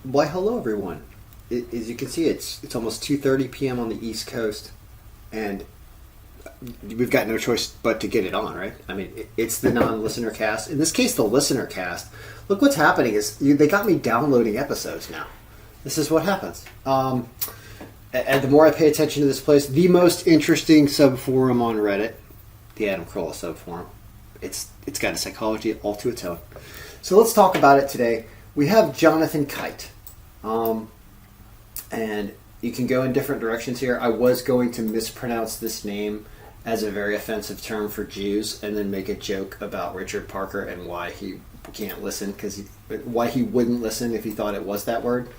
Why, hello everyone. As you can see, it's almost 2:30 p.m. on the East Coast, and we've got no choice but to get it on, right? I mean, it's the non-listener cast. In this case, the listener cast. Look, what's happening is they got me downloading episodes now. This is what happens. And the more I pay attention to this place, the most interesting subforum on Reddit, the AdamCarolla subforum. It's got a psychology all to its own. So let's talk about it today. We have Jonathan Kite. And you can go in different directions here. I was going to mispronounce this name as a very offensive term for Jews and then make a joke about Richard Parker and why he can't listen, why he wouldn't listen if he thought it was that word.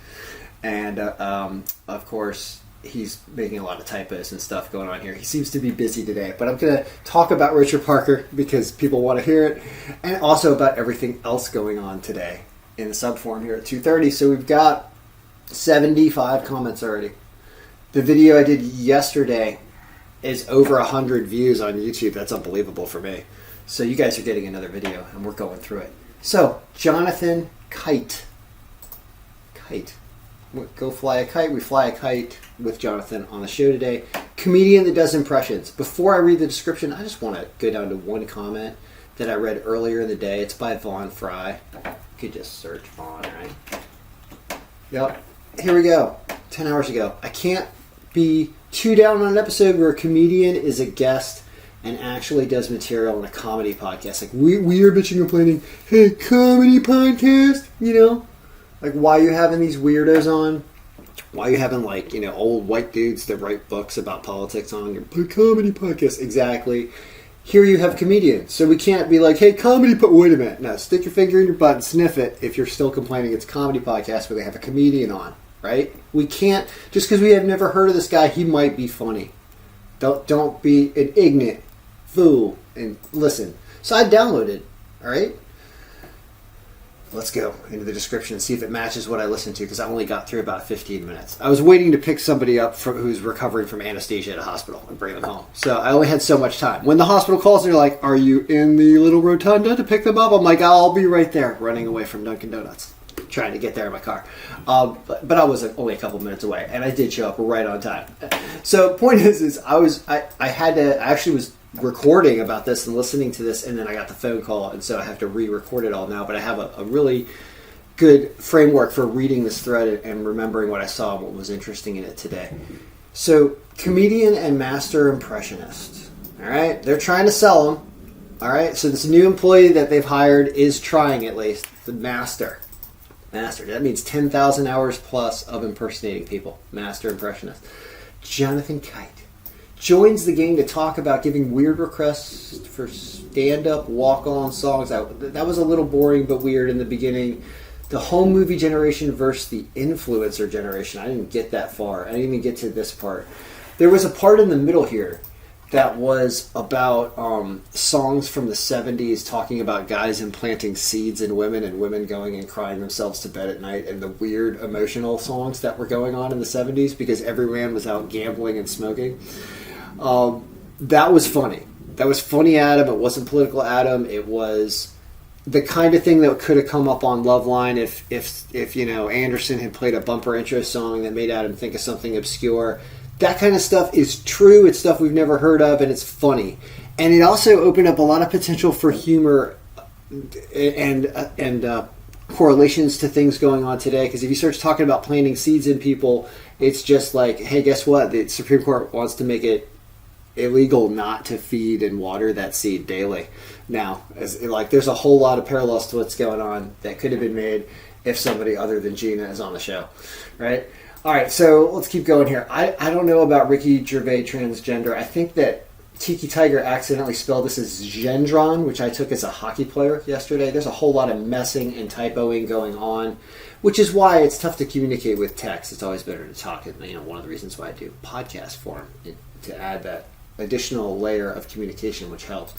And of course, he's making a lot of typos and stuff going on here. He seems to be busy today, but I'm going to talk about Richard Parker because people want to hear it, and also about everything else going on today in the subforum here at 2:30. So we've got 75 comments already. The video I did yesterday is over 100 views on YouTube. That's unbelievable for me. So you guys are getting another video, and we're going through it. So, Jonathan Kite. Go fly a kite. We fly a kite with Jonathan on the show today. Comedian that does impressions. Before I read the description, I just want to go down to one comment that I read earlier in the day. It's by Vaughn Fry. You could just search Vaughn, right? Yep. Here we go. 10 hours ago. I can't be too down on an episode where a comedian is a guest and actually does material in a comedy podcast. Like, we are bitching and complaining, hey, comedy podcast, you know? Like, why are you having these weirdos on? Why are you having, like, you know, old white dudes that write books about politics on your comedy podcast? Exactly. Here you have comedians. So we can't be like, hey, wait a minute. No, stick your finger in your butt and sniff it if you're still complaining it's a comedy podcast where they have a comedian on, right? We can't, just because we have never heard of this guy, he might be funny. Don't be an ignorant fool and listen. So I downloaded, all right? Let's go into the description and see if it matches what I listened to, because I only got through about 15 minutes. I was waiting to pick somebody up who's recovering from anesthesia at a hospital and bring them home. So I only had so much time. When the hospital calls and they're like, are you in the little rotunda to pick them up? I'm like, I'll be right there, running away from Dunkin' Donuts, trying to get there in my car. But I was only a couple minutes away, and I did show up right on time. So point is I actually was recording about this and listening to this, and then I got the phone call, and so I have to re-record it all now. But I have a really good framework for reading this thread and remembering what I saw and what was interesting in it today. So, comedian and master impressionist. All right, they're trying to sell them. All right, so this new employee that they've hired is trying, at least, the master. That means 10,000 hours plus of impersonating people. Master impressionist. Jonathan Kite joins the game to talk about giving weird requests for stand-up, walk-on songs. That was a little boring but weird in the beginning. The home movie generation versus the influencer generation. I didn't get that far. I didn't even get to this part. There was a part in the middle here that was about songs from the 70s talking about guys implanting seeds in women and women going and crying themselves to bed at night, and the weird emotional songs that were going on in the 70s because every man was out gambling and smoking. That was funny. That was funny Adam. It wasn't political Adam. It was the kind of thing that could have come up on Loveline if you know, Anderson had played a bumper intro song that made Adam think of something obscure. That kind of stuff is true. It's stuff we've never heard of, and it's funny. And it also opened up a lot of potential for humor and correlations to things going on today. Because if you start talking about planting seeds in people, it's just like, hey, guess what? The Supreme Court wants to make it illegal not to feed and water that seed daily now. There's a whole lot of parallels to what's going on that could have been made if somebody other than Gina is on the show, right? All right, so let's keep going here. I don't know about Ricky Gervais transgender. I think that Tiki Tiger accidentally spelled this as Gendron, which I took as a hockey player yesterday. There's a whole lot of messing and typoing going on, which is why it's tough to communicate with text. It's always better to talk. And, one of the reasons why I do podcast form, to add that additional layer of communication, which helps.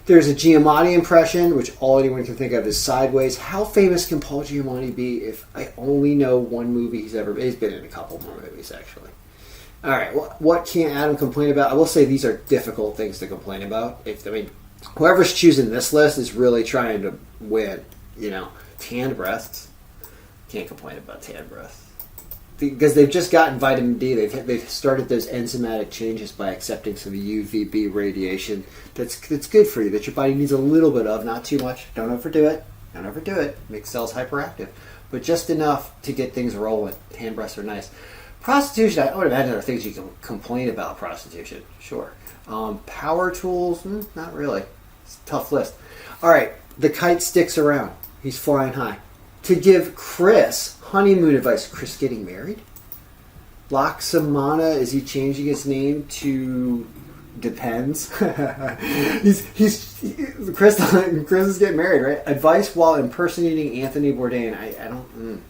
There's a Giamatti impression, which all anyone can think of is Sideways. How famous can Paul Giamatti be if I only know one movie he's ever made? He's been in a couple more movies, actually. All right, what can't Adam complain about? I will say these are difficult things to complain about. Whoever's choosing this list is really trying to win. Tanned breasts. Can't complain about tan breath. Because they've just gotten vitamin D. They've started those enzymatic changes by accepting some UVB radiation. That's good for you, that your body needs a little bit of, not too much. Don't overdo it. Don't overdo it. Make cells hyperactive. But just enough to get things rolling. Tan breaths are nice. Prostitution, I would imagine there are things you can complain about prostitution. Sure. Power tools, not really. It's a tough list. All right, the kite sticks around. He's flying high. To give Chris honeymoon advice. Chris getting married? Laksamana, is he changing his name to Depends? Chris is getting married, right? Advice while impersonating Anthony Bourdain. I don't.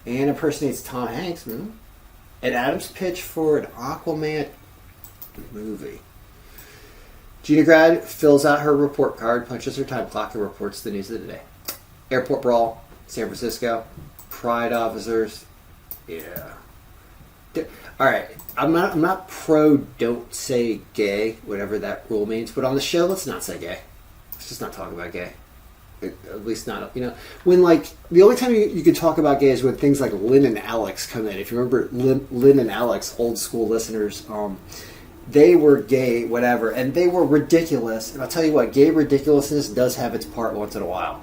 And impersonates Tom Hanks. And Adam's pitch for an Aquaman movie. Gina Grad fills out her report card, punches her time clock, and reports the news of the day. Airport brawl, San Francisco. Pride officers. Yeah. All right. I'm not pro don't say gay, whatever that rule means, but on the show, let's not say gay. Let's just not talk about gay. At least not, when the only time you can talk about gay is when things like Lynn and Alex come in. If you remember Lynn and Alex, old school listeners, they were gay, whatever, and they were ridiculous. And I'll tell you what, gay ridiculousness does have its part once in a while.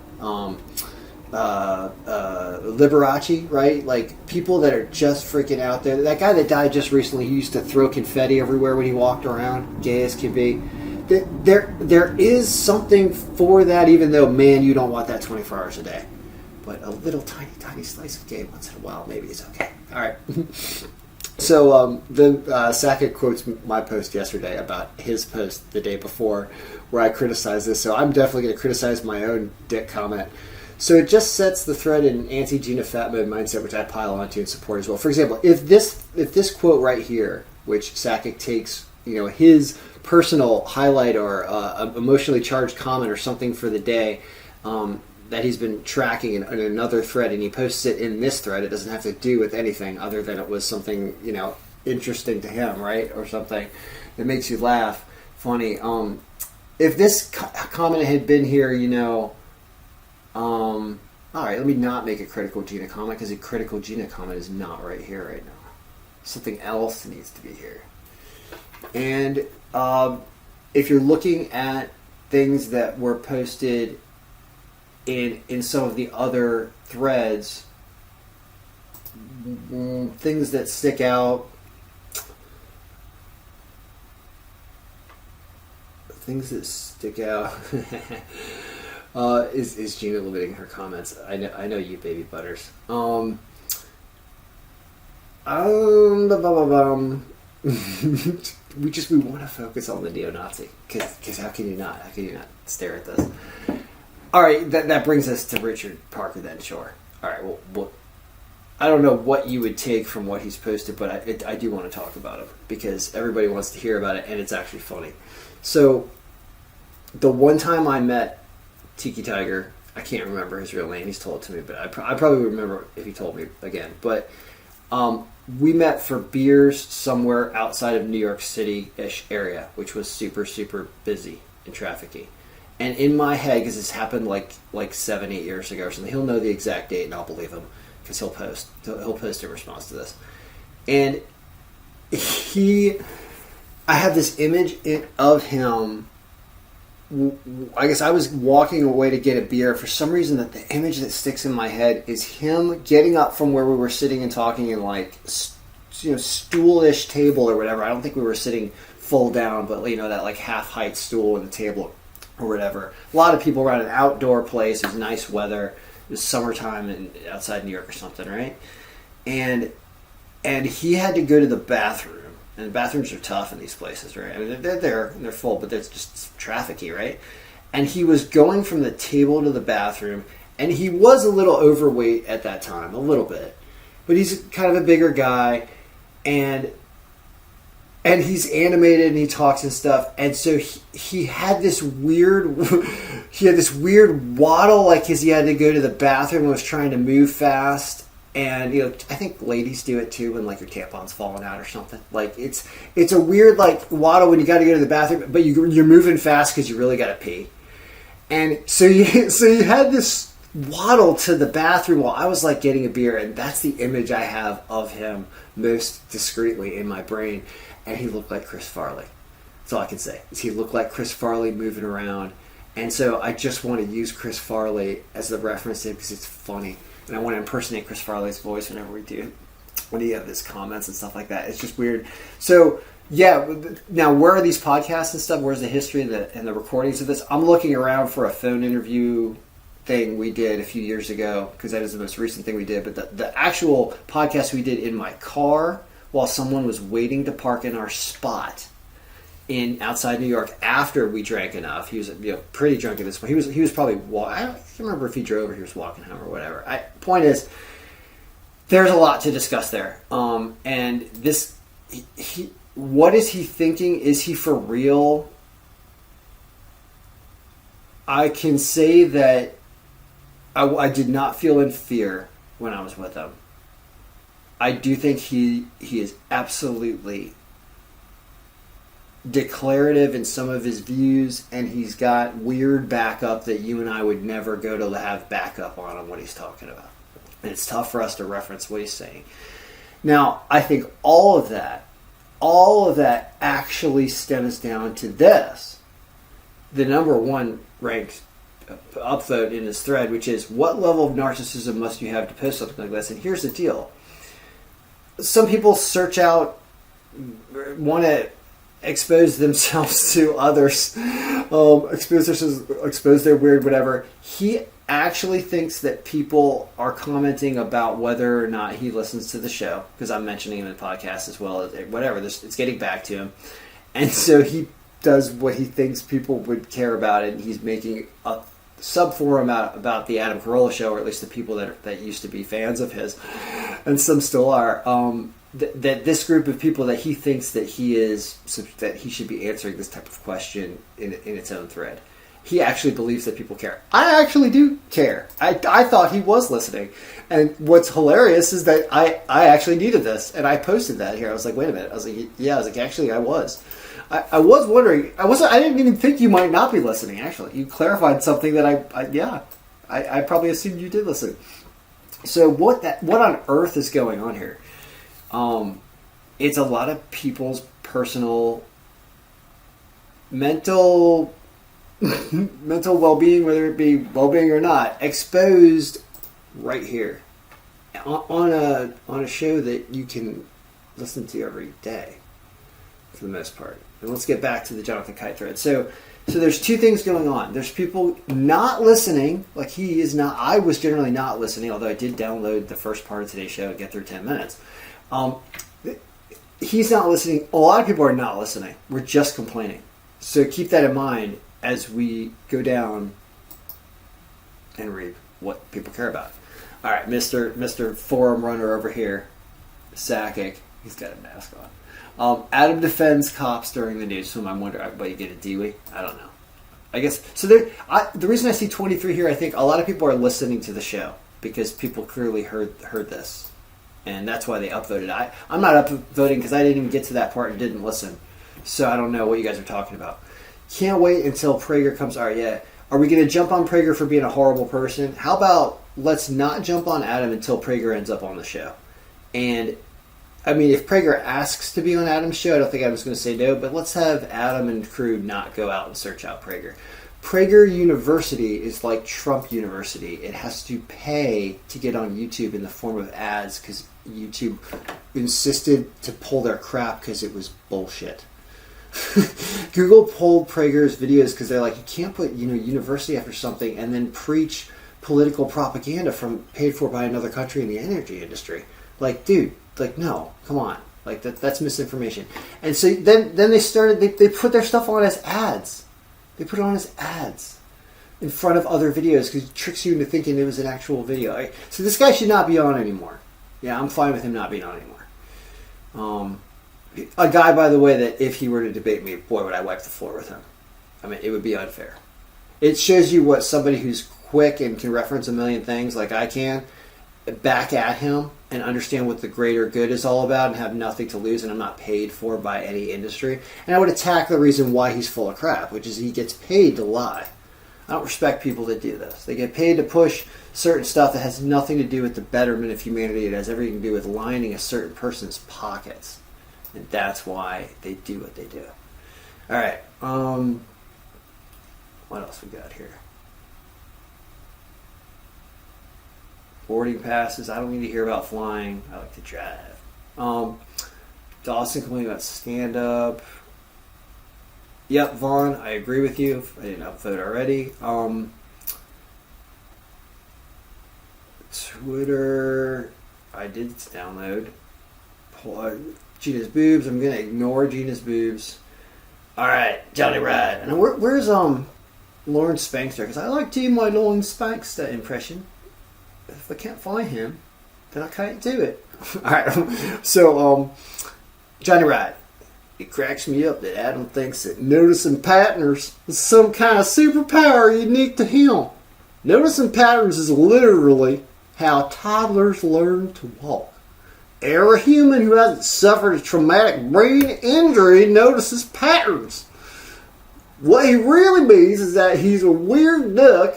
Liberace, right? Like people that are just freaking out there. That guy that died just recently, he used to throw confetti everywhere when he walked around, gay as can be. There is something for that, even though, man, you don't want that 24 hours a day. But a little tiny, tiny slice of gay once in a while, maybe it's okay. All right. So Sackett quotes my post yesterday about his post the day before where I criticized this. So I'm definitely going to criticize my own dick comment. So it just sets the thread in anti-Gina Fat Mode mindset, which I pile onto and support as well. For example, if this quote right here, which Sackett takes, his personal highlight or emotionally charged comment or something for the day that he's been tracking in another thread, and he posts it in this thread. It doesn't have to do with anything other than it was something interesting to him, right, or something that makes you laugh, funny. If this comment had been here, all right, let me not make a critical Gina comment, because a critical Gina comment is not right here right now. Something else needs to be here. And if you're looking at things that were posted in some of the other threads, things that stick out, is Gina limiting her comments. I know you, baby butters. We want to focus on the neo-Nazi, because how can you not stare at this? All right, that brings us to Richard Parker then. Sure. All right. Well, I don't know what you would take from what he's posted, but I do want to talk about him because everybody wants to hear about it, and it's actually funny. So the one time I met Tiki Tiger, I can't remember his real name. He's told it to me, but I probably would remember if he told me again. But we met for beers somewhere outside of New York City-ish area, which was super, super busy and trafficky. And in my head, because this happened like 7-8 years ago or something, he'll know the exact date, and I'll believe him because he'll post in response to this. And I have this image of him. I guess I was walking away to get a beer. For some reason, that the image that sticks in my head is him getting up from where we were sitting and talking in stool-ish table or whatever. I don't think we were sitting full down, but that like half height stool and the table or whatever. A lot of people around, an outdoor place. It was nice weather. It was summertime outside New York or something, right? And he had to go to the bathroom. And bathrooms are tough in these places, right? I mean, they're there and they're full, but there's just trafficy, right? And he was going from the table to the bathroom, and he was a little overweight at that time, a little bit. But he's kind of a bigger guy, and he's animated and he talks and stuff. And so he had this weird waddle, like because he had to go to the bathroom and was trying to move fast. And I think ladies do it too when like your tampon's falling out or something. Like it's a weird like waddle when you got to go to the bathroom, but you're moving fast because you really got to pee. And so you had this waddled to the bathroom while I was like getting a beer, and that's the image I have of him most discreetly in my brain. And he looked like Chris Farley. That's all I can say. Is he looked like Chris Farley moving around. And so I just want to use Chris Farley as the reference to him because it's funny. And I want to impersonate Chris Farley's voice whenever we do, when he has his comments and stuff like that. It's just weird. So, yeah, now where are these podcasts and stuff? Where's the history and the recordings of this? I'm looking around for a phone interview thing we did a few years ago, because that is the most recent thing we did. But the actual podcast we did in my car while someone was waiting to park in our spot in outside New York after we drank enough. He was pretty drunk at this point. He was probably I don't remember if he drove or he was walking home or whatever. Point is, there's a lot to discuss there. And this, what is he thinking? Is he for real? I can say that I did not feel in fear when I was with him. I do think he is absolutely declarative in some of his views, and he's got weird backup that you and I would never go to have backup on what he's talking about. And it's tough for us to reference what he's saying. Now, I think all of that actually stems down to this. The number one ranked upvote in this thread, which is, what level of narcissism must you have to post something like this? And here's the deal. Some people search out, want to expose themselves to others, expose their weird whatever. He actually thinks that people are commenting about whether or not he listens to the show, because I'm mentioning him in the podcast as well, whatever, it's getting back to him. And so he does what he thinks people would care about, and he's making a subforum about the Adam Carolla show, or at least the people that used to be fans of his, and some still are, that this group of people that he thinks that he should be answering this type of question in its own thread. He actually believes that people care. I actually do care. I thought he was listening. And what's hilarious is that I actually needed this, and I posted that here. I was like, wait a minute. I was like, actually, I was. I was wondering. I didn't even think you might not be listening, actually. You clarified something that I probably assumed you did listen. So what on earth is going on here? It's a lot of people's personal mental well-being, whether it be well-being or not, exposed right here on a show that you can listen to every day for the most part. And let's get back to the Jonathan Kite thread. So there's two things going on. There's people not listening, like he is not. I was generally not listening, although I did download the first part of today's show and get through 10 minutes. He's not listening. A lot of people are not listening. We're just complaining. So keep that in mind as we go down and read what people care about. All right, Mr. Forum Runner over here, Sakic, he's got a mask on. Adam defends cops during the newsroom. I'm wondering, what, you get a Dewey? I don't know. I guess, so the reason I see 23 here, I think a lot of people are listening to the show because people clearly heard this. And that's why they upvoted. I'm not upvoting because I didn't even get to that part and didn't listen. So I don't know what you guys are talking about. Can't wait until Prager comes. All right, yeah. Are we going to jump on Prager for being a horrible person? How about let's not jump on Adam until Prager ends up on the show? And, I mean, if Prager asks to be on Adam's show, I don't think Adam's going to say no, but let's have Adam and crew not go out and search out Prager. Prager University is like Trump University. It has to pay to get on YouTube in the form of ads because YouTube insisted to pull their crap because it was bullshit. Google pulled Prager's videos because they're like, you can't put university after something and then preach political propaganda paid for by another country in the energy industry. Like, dude, like, no, come on, like that's misinformation. And so then they started. They put their stuff on as ads. They put it on as ads in front of other videos because it tricks you into thinking it was an actual video. So this guy should not be on anymore. Yeah, I'm fine with him not being on anymore. A guy, by the way, that if he were to debate me, boy, would I wipe the floor with him. I mean, it would be unfair. It shows you what somebody who's quick and can reference a million things like I can, back at him and understand what the greater good is all about and have nothing to lose, and I'm not paid for by any industry. And I would attack the reason why he's full of crap, which is he gets paid to lie. I don't respect people that do this. They get paid to push certain stuff that has nothing to do with the betterment of humanity. It has everything to do with lining a certain person's pockets. And that's why they do what they do. All right. What else we got here? Boarding passes. I don't need to hear about flying. I like to drive. Dawson complaining about stand-up. Yep, Vaughn, I agree with you. I didn't upvote already. Twitter, I did download. Gina's boobs. I'm gonna ignore Gina's boobs. All right, Johnny Ride. And where's Lauren Spankster? Because I like doing my Lauren Spankster impression. If I can't find him, then I can't do it. All right. So, Johnny Ride. It cracks me up that Adam thinks that noticing patterns is some kind of superpower unique to him. Noticing patterns is literally how toddlers learn to walk. Every human who hasn't suffered a traumatic brain injury notices patterns. What he really means is that he's a weird duck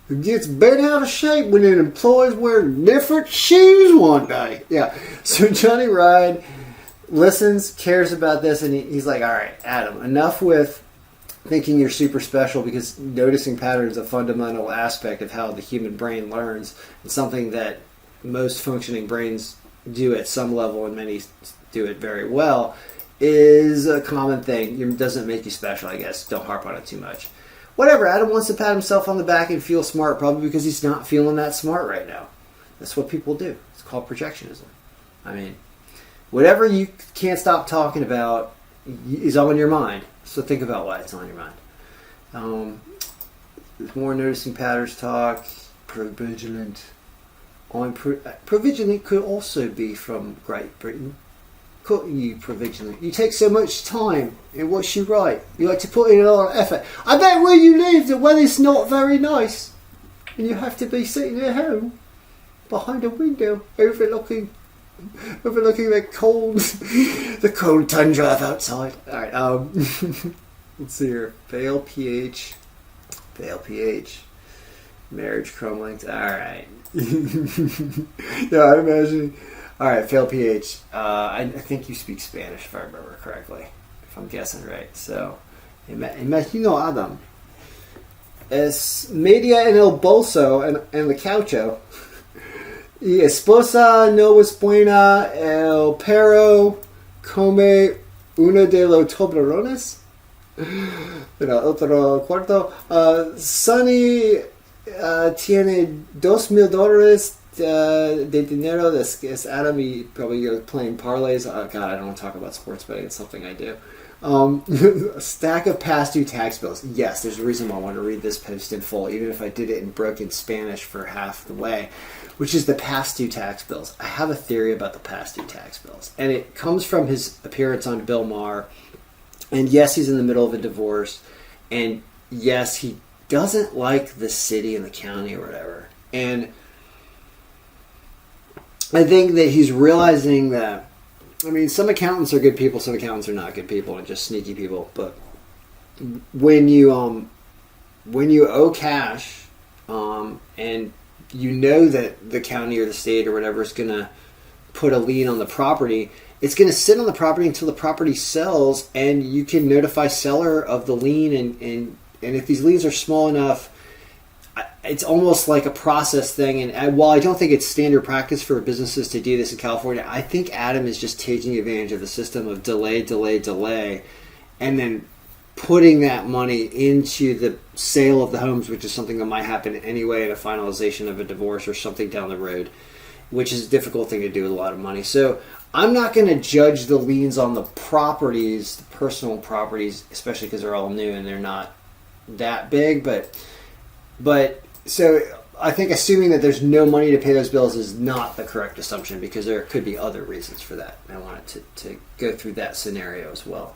who gets bent out of shape when an employee's wearing different shoes one day. Yeah. So Johnny Ride listens, cares about this, and he's like, all right, Adam, enough with thinking you're super special, because noticing patterns is a fundamental aspect of how the human brain learns. It's something that most functioning brains do at some level, and many do it very well, is a common thing. It doesn't make you special, I guess. Don't harp on it too much. Whatever, Adam wants to pat himself on the back and feel smart, probably because he's not feeling that smart right now. That's what people do. It's called projectionism. I mean, whatever you can't stop talking about is on your mind. So think about why it's on your mind. There's more noticing patterns talk. Provigilant. Provigilant could also be from Great Britain. Couldn't you, Provigilant? You take so much time in what you write. You like to put in a lot of effort. I bet where you live, the weather's not very nice. And you have to be sitting at home behind a window overlooking the cold tundra outside. All right, let's see here. Fail pH, marriage crumbling. All right. Yeah, I imagine. All right, fail pH. I think you speak Spanish, if I remember correctly, if I'm guessing right. So, imagino Adam. Es media en el bolso en el caucho. Y esposa no es buena, el perro come uno de los toblerones. Pero otro cuarto. Sonny tiene $2,000 de dinero. Es Adam, y probably playing parlays. God, I don't want to talk about sports betting. It's something I do. A stack of past due tax bills. Yes, there's a reason why I want to read this post in full, even if I did it in broken Spanish for half the way, which is the past due tax bills. I have a theory about the past due tax bills, and it comes from his appearance on Bill Maher. And yes, he's in the middle of a divorce, and yes, he doesn't like the city and the county or whatever. And I think that he's realizing that, I mean, some accountants are good people, some accountants are not good people and just sneaky people. But when you owe cash, and you know that the county or the state or whatever is going to put a lien on the property, it's going to sit on the property until the property sells, and you can notify seller of the lien. And if these liens are small enough, it's almost like a process thing. And while I don't think it's standard practice for businesses to do this in California, I think Adam is just taking advantage of the system of delay, and then putting that money into the sale of the homes, which is something that might happen anyway in a finalization of a divorce or something down the road, which is a difficult thing to do with a lot of money. So I'm not going to judge the liens on the properties, the personal properties, especially because they're all new and they're not that big. But so I think assuming that there's no money to pay those bills is not the correct assumption, because there could be other reasons for that. I wanted to go through that scenario as well.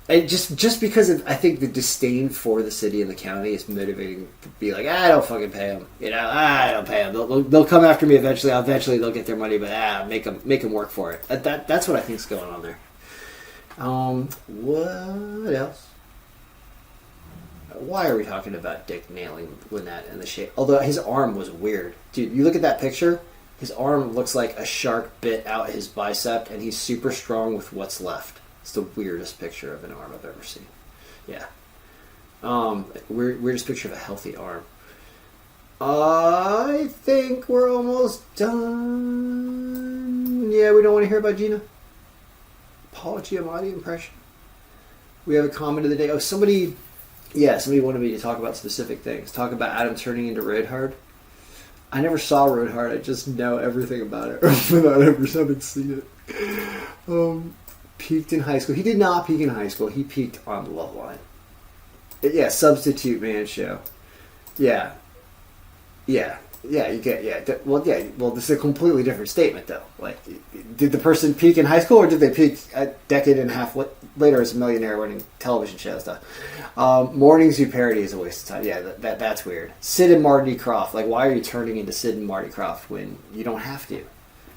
And just because I think the disdain for the city and the county is motivating to be like, I don't fucking pay them. I don't pay them. They'll come after me eventually. Eventually they'll get their money, but make them work for it. That's what I think is going on there. What else? Why are we talking about Dick nailing Lynette in the shape? Although his arm was weird. Dude, you look at that picture, his arm looks like a shark bit out his bicep, and he's super strong with what's left. It's the weirdest picture of an arm I've ever seen. Yeah. Weirdest picture of a healthy arm. I think we're almost done. Yeah, we don't want to hear about Gina. Paul Giamatti impression. We have a comment of the day. Oh, somebody wanted me to talk about specific things. Talk about Adam turning into Roadhard. I never saw Roadhard. I just know everything about it without ever having seen it. Peaked in high school. He did not peak in high school. He peaked on Loveline. Yeah, substitute man show. Yeah. You get Well, this is a completely different statement, though. Like, did the person peak in high school, or did they peak a decade and a half later as a millionaire winning television show stuff? Mornings you parody is a waste of time. Yeah, that's weird. Sid and Marty Krofft. Like, why are you turning into Sid and Marty Krofft when you don't have to? You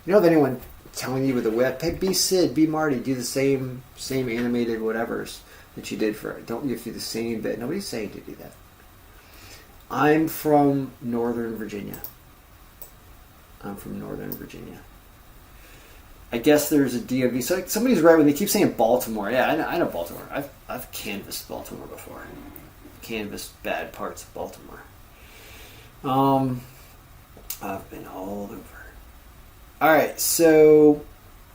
don't have anyone telling you with a whip, hey, be Sid, be Marty, do the same animated whatevers that you did for. Don't you do the same bit? Nobody's saying to do that. I'm from Northern Virginia. I guess there's a DMV. So somebody's right when they keep saying Baltimore. Yeah, I know Baltimore. I've canvassed Baltimore before. Canvassed bad parts of Baltimore. I've been all over. All right, so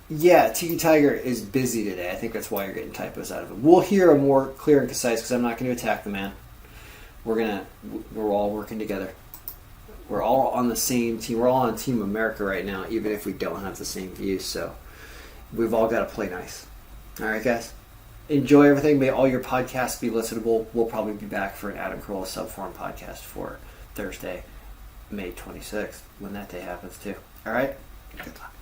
yeah, Tiki Tiger is busy today. I think that's why you're getting typos out of it. We'll hear a more clear and concise because I'm not going to attack the man. We're all working together. We're all on the same team. We're all on Team America right now, even if we don't have the same views. So we've all got to play nice. All right, guys. Enjoy everything. May all your podcasts be listenable. We'll probably be back for an AdamCarolla Subforum podcast for Thursday, May 26th, when that day happens too. All right? Good luck.